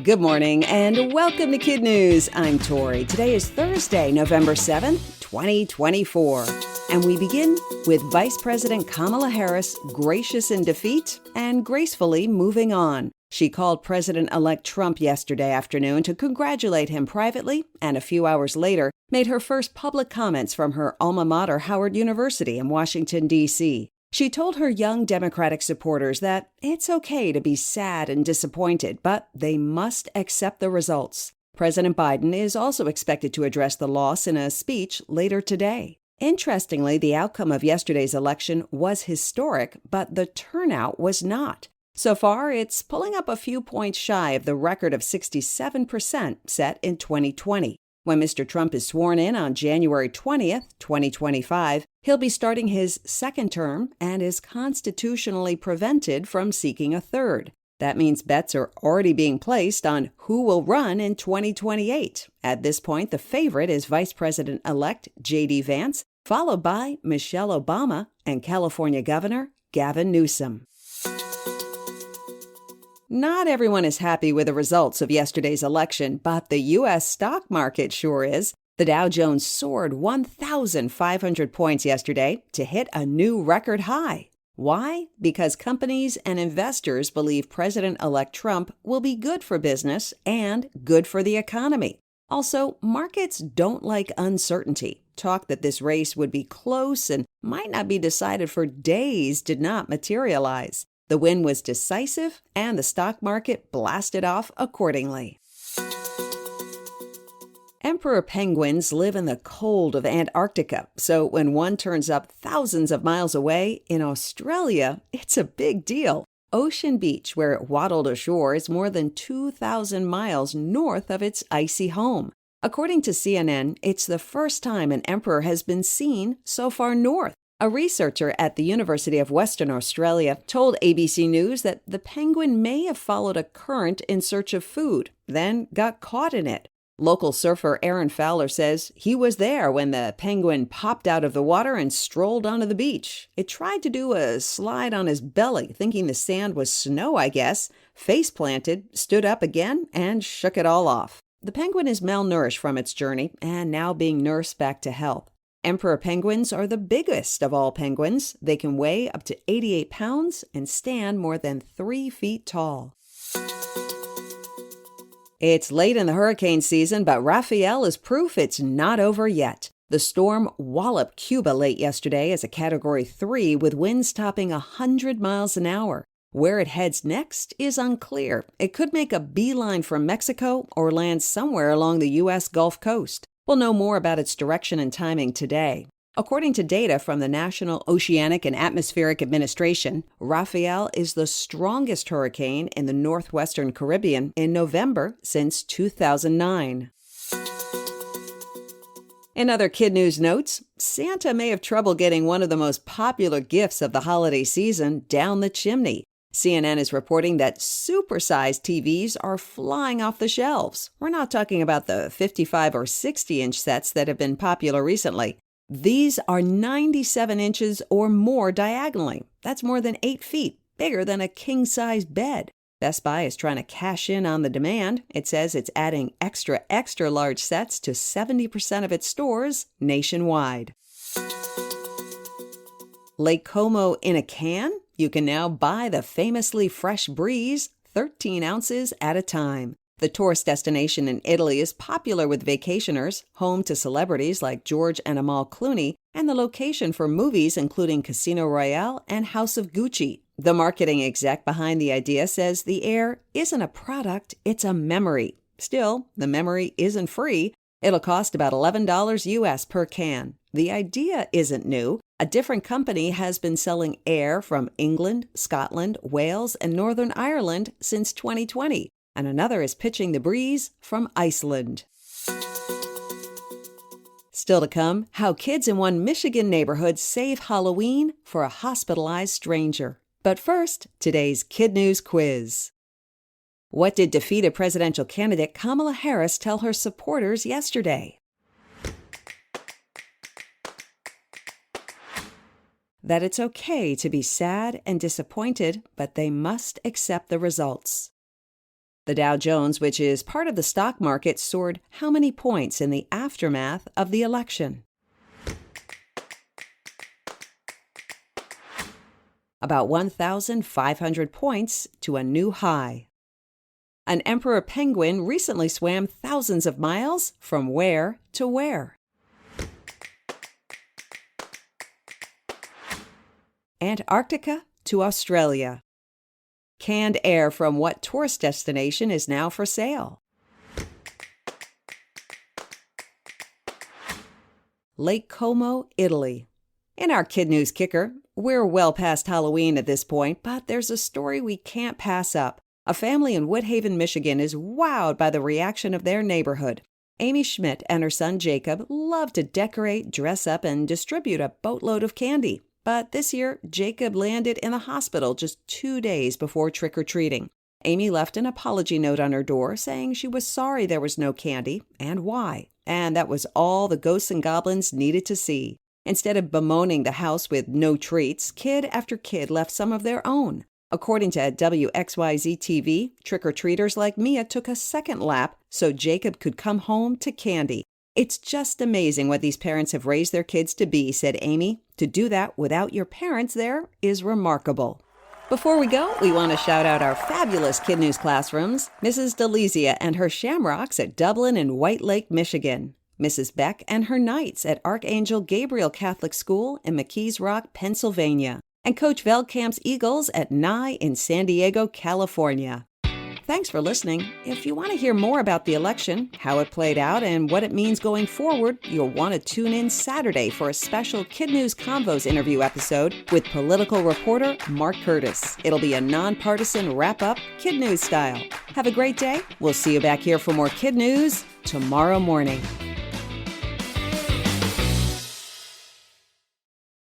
Good morning and welcome to KidNuz. I'm Tori. Today is Thursday, November 7th, 2024. And we begin with Vice President Kamala Harris gracious in defeat and gracefully moving on. She called President-elect Trump yesterday afternoon to congratulate him privately, and a few hours later made her first public comments from her alma mater, Howard University in Washington, D.C. She told her young Democratic supporters that it's okay to be sad and disappointed, but they must accept the results. President Biden is also expected to address the loss in a speech later today. Interestingly, the outcome of yesterday's election was historic, but the turnout was not. So far, it's pulling up a few points shy of the record of 67% set in 2020. When Mr. Trump is sworn in on January 20th, 2025, he'll be starting his second term and is constitutionally prevented from seeking a third. That means bets are already being placed on who will run in 2028. At this point, the favorite is Vice President-elect J.D. Vance, followed by Michelle Obama and California Governor Gavin Newsom. Not everyone is happy with the results of yesterday's election, but the U.S. stock market sure is. The Dow Jones soared 1,500 points yesterday to hit a new record high. Why? Because companies and investors believe President-elect Trump will be good for business and good for the economy. Also, markets don't like uncertainty. Talk that this race would be close and might not be decided for days did not materialize. The win was decisive, and the stock market blasted off accordingly. Emperor penguins live in the cold of Antarctica, so when one turns up thousands of miles away in Australia, it's a big deal. Ocean Beach, where it waddled ashore, is more than 2,000 miles north of its icy home. According to CNN, it's the first time an emperor has been seen so far north. A researcher at the University of Western Australia told ABC News that the penguin may have followed a current in search of food, then got caught in it. Local surfer Aaron Fowler says he was there when the penguin popped out of the water and strolled onto the beach. It tried to do a slide on his belly, thinking the sand was snow, I guess, face planted, stood up again, and shook it all off. The penguin is malnourished from its journey and now being nursed back to health. Emperor penguins are the biggest of all penguins. They can weigh up to 88 pounds and stand more than 3 feet tall. It's late in the hurricane season, but Rafael is proof it's not over yet. The storm walloped Cuba late yesterday as a Category 3 with winds topping 100 miles an hour. Where it heads next is unclear. It could make a beeline from Mexico or land somewhere along the U.S. Gulf Coast. We'll know more about its direction and timing today. According to data from the National Oceanic and Atmospheric Administration, Rafael is the strongest hurricane in the northwestern Caribbean in November since 2009. In other KidNuz notes, Santa may have trouble getting one of the most popular gifts of the holiday season down the chimney. CNN is reporting that supersized TVs are flying off the shelves. We're not talking about the 55 or 60-inch sets that have been popular recently. These are 97 inches or more diagonally. That's more than 8 feet, bigger than a king-size bed. Best Buy is trying to cash in on the demand. It says it's adding extra large sets to 70% of its stores nationwide. Lake Como in a can? You can now buy the famously fresh breeze, 13 ounces at a time. The tourist destination in Italy is popular with vacationers, home to celebrities like George and Amal Clooney, and the location for movies including Casino Royale and House of Gucci. The marketing exec behind the idea says the air isn't a product, it's a memory. Still, the memory isn't free. It'll cost about $11 US per can. The idea isn't new. A different company has been selling air from England, Scotland, Wales, and Northern Ireland since 2020, and another is pitching the breeze from Iceland. Still to come, how kids in one Michigan neighborhood save Halloween for a hospitalized stranger. But first, today's KidNuz quiz. What did defeated presidential candidate Kamala Harris tell her supporters yesterday? That it's okay to be sad and disappointed, but they must accept the results. The Dow Jones, which is part of the stock market, soared how many points in the aftermath of the election? About 1,500 points to a new high. An emperor penguin recently swam thousands of miles from where to where? Antarctica to Australia. Canned air from what tourist destination is now for sale? Lake Como, Italy. In our KidNuz Kicker, we're well past Halloween at this point, but there's a story we can't pass up. A family in Woodhaven, Michigan is wowed by the reaction of their neighborhood. Amy Schmidt and her son Jacob love to decorate, dress up, and distribute a boatload of candy. But this year, Jacob landed in the hospital just 2 days before trick-or-treating. Amy left an apology note on her door saying she was sorry there was no candy and why. And that was all the ghosts and goblins needed to see. Instead of bemoaning the house with no treats, kid after kid left some of their own. According to WXYZ-TV, trick-or-treaters like Mia took a second lap so Jacob could come home to candy. It's just amazing what these parents have raised their kids to be, said Amy. To do that without your parents there is remarkable. Before we go, we want to shout out our fabulous KidNuz classrooms, Mrs. Delizia and her Shamrocks at Dublin and White Lake, Michigan, Mrs. Beck and her Knights at Archangel Gabriel Catholic School in McKees Rock, Pennsylvania, and Coach Veldkamp's Eagles at Nye in San Diego, California. Thanks for listening. If you want to hear more about the election, how it played out, and what it means going forward, you'll want to tune in Saturday for a special KidNuz Convos interview episode with political reporter Mark Curtis. It'll be a nonpartisan wrap-up, KidNuz style. Have a great day. We'll see you back here for more KidNuz tomorrow morning.